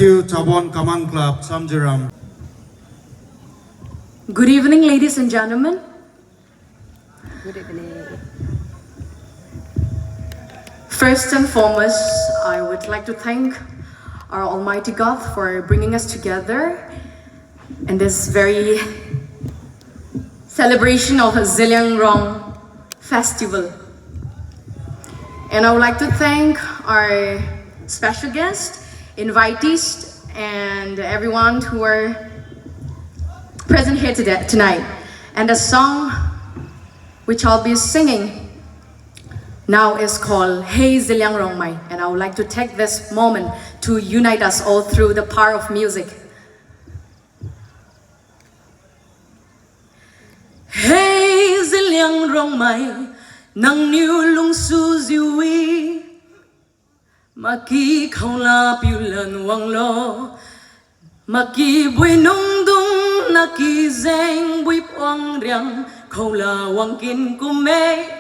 you, Chabon Kaman Club, Samjiram. Good evening, ladies and gentlemen. Good evening. First and foremost, I would like to thank our Almighty God for bringing us together in this very celebration of Ziliang Rong Festival. And I would like to thank our special guests, invitees, and everyone who are present here tonight. And the song which I'll be singing now is called Hey Ziliang Rong Mai, and I would like to take this moment to unite us all through the power of music. Hey Ziliang Rong Mai, nang niu lung su ziwi, maki khong la piu lan wang lo, maki bui nung dung naki zeng bui wang riang, khong la wang kin kume.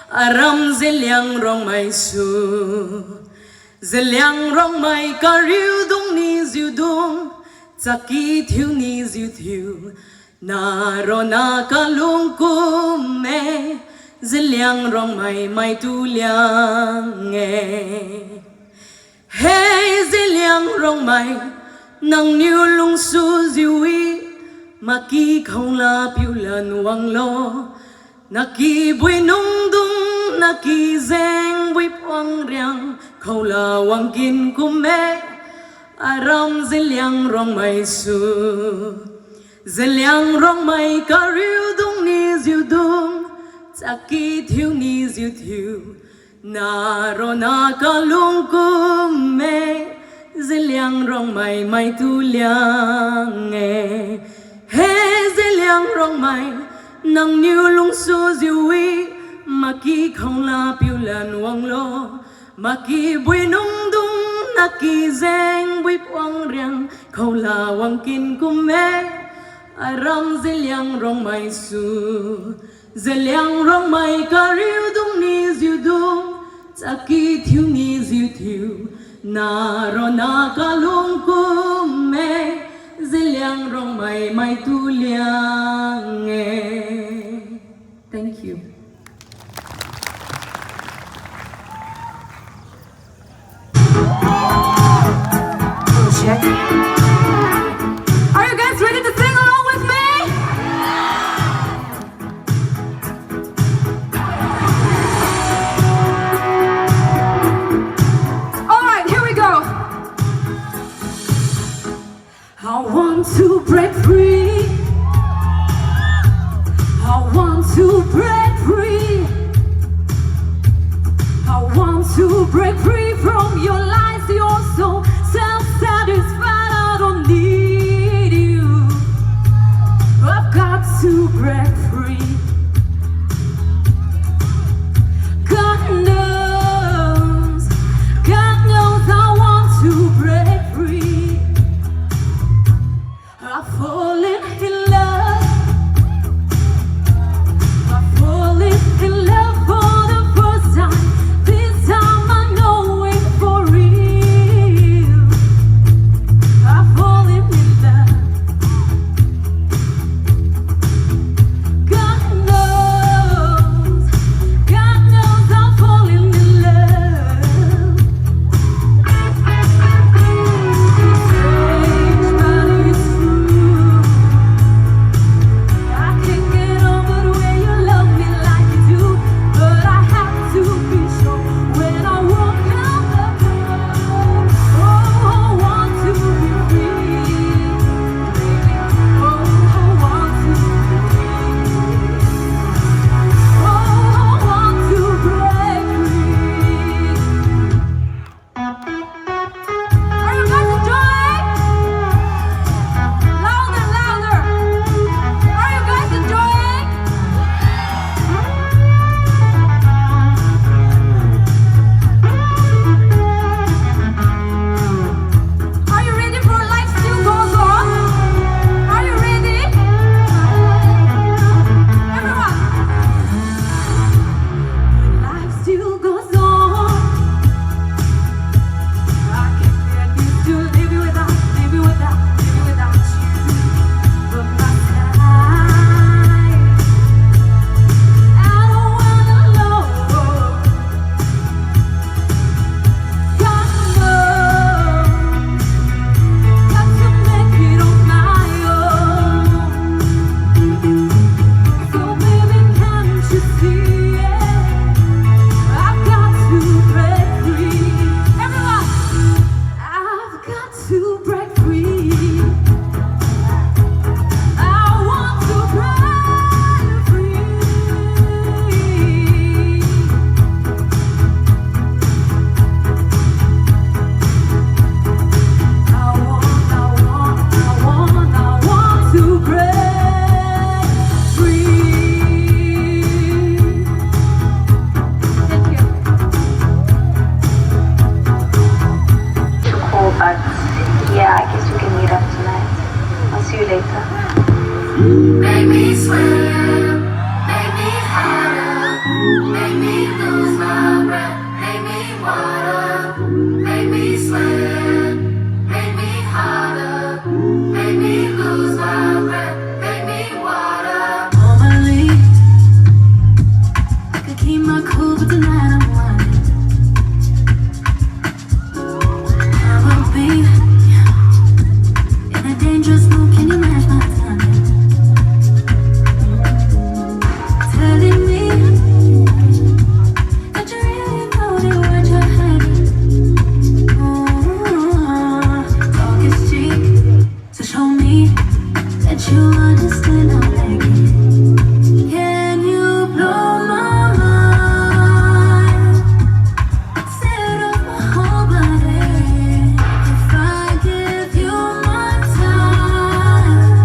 Aram Ziliang Rong Mai su, Ziliang Rong Mai ka riu dung ni ziu dung, Zaki thiu ni ziu thiu, na ro na ka lung kume, Ziliang Rong Mai mai tu liang e. Hey Ziliang Rong Mai, nang niu lung su ziwi, maki khong la piu lan wang lo, naki bui nung dung naki zeng bui wang riang, khâu la wang kin kume. Aram Ziliang Rong Mai su, Ziliang Rong Mai ka riu dung ni ziu dung, Zaki thiu ni ziu thiu, na ro na ka lung kume, Ziliang Rong Mai mai tu liang e. Hey Ziliang Rong Mai, nang niu lung su ziwi, maki khong la piu lan wang lo, maki bui nung dung naki zeng bui wang riang, khâu la wang kin kume. Aram Ziliang Rong Mai su, Ziliang Rong Mai ka riu dung ni ziu dung, Zaki thiu ni ziu thiu, na ro na ka lung kume, Ziliang Rong Mai mai tu liang e. Thank you. Check. Are you guys ready to sing along with me? All right, here we go. I want to break free. I want to break free. I want to break free from your lies. You're so self-satisfied. I don't need you. Make me swim, make me harder, make me lose my breath, make me water, make me swim, make me harder, make me lose my breath, make me water. Normally, I could keep my cool, but tonight I'm whining. I will be in a dangerous mood. Can you match my timing? Telling me that you really know the words you're hiding. Talk is cheap, so show me that you understand how I like it. Can you blow my mind? Set off my whole body. If I give you my time,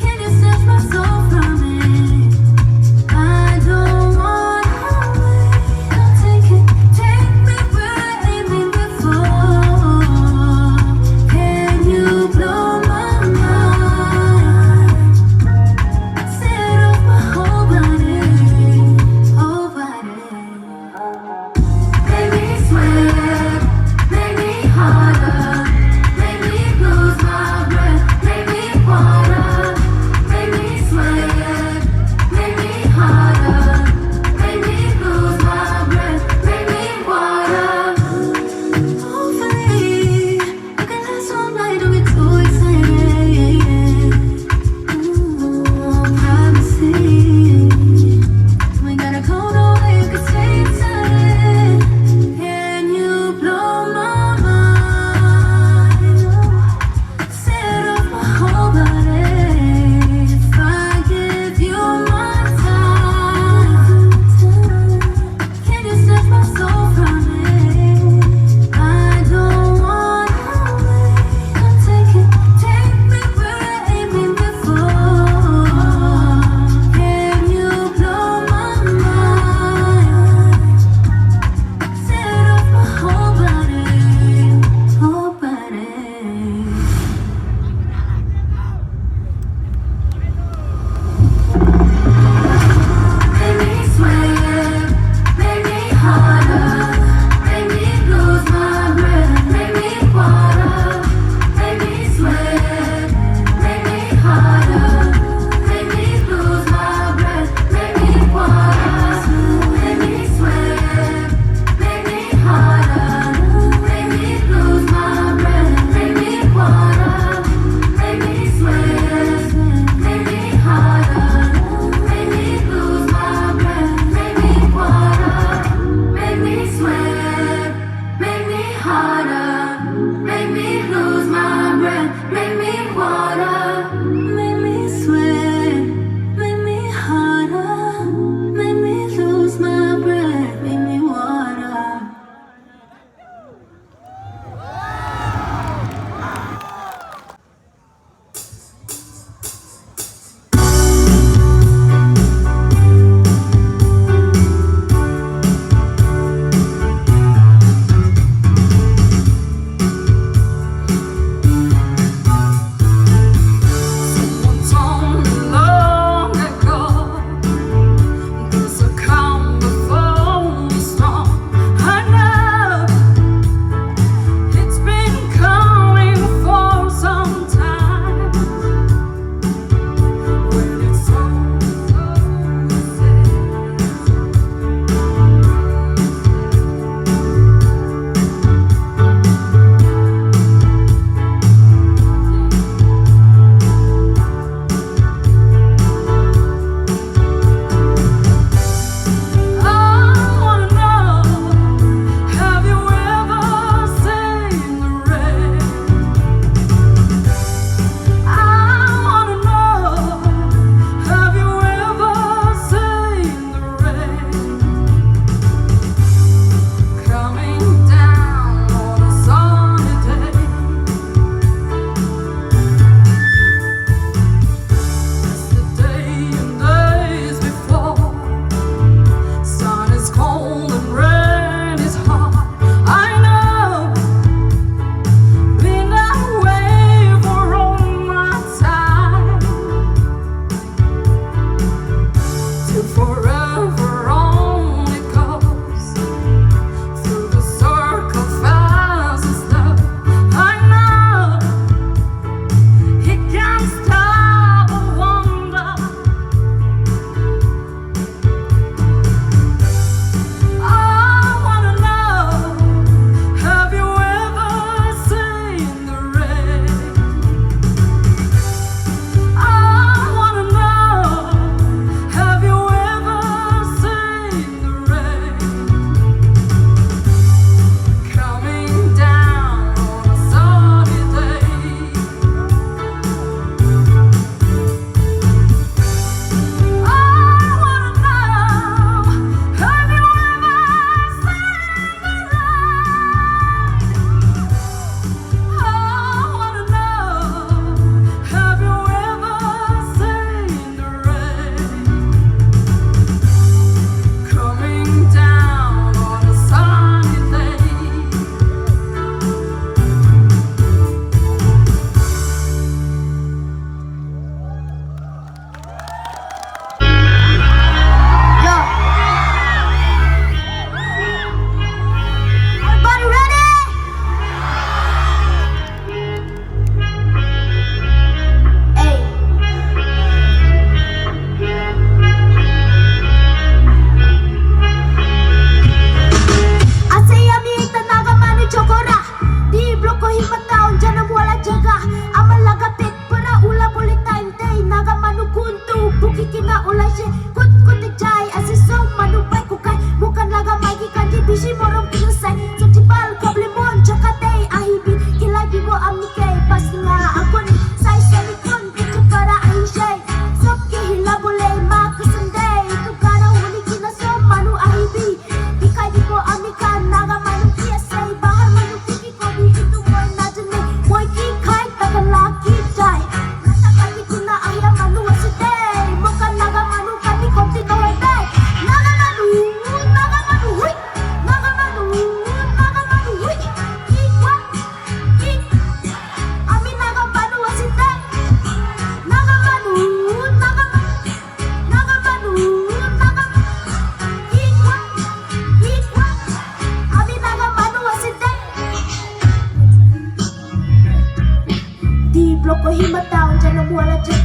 can you snatch my soul from it? I don't wanna wait. I'll take me where I ain't been before. Can you blow my mind?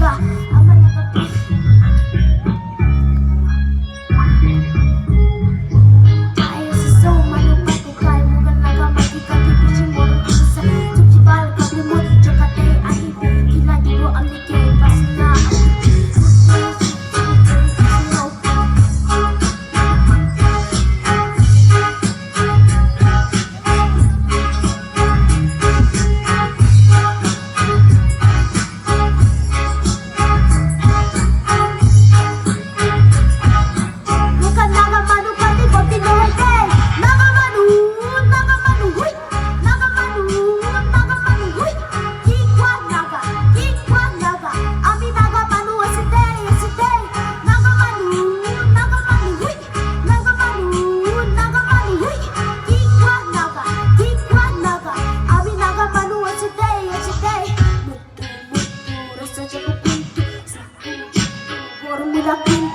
naga ama naga Tayo sa soma ng patukay Mugan naga magkikati Piching mo rin sa Tupsibal kablimot Jakate ahibi Kila di ko amike Pasina Bukan naga manu pati pati nohete Naga manu hui Naga manu hui Kikwa naga Ami naga manu asite Naga manu hui Naga manu hui Kikwa naga Ami naga manu asite Mutu rasa jago pintu Saku Gorong nila pintu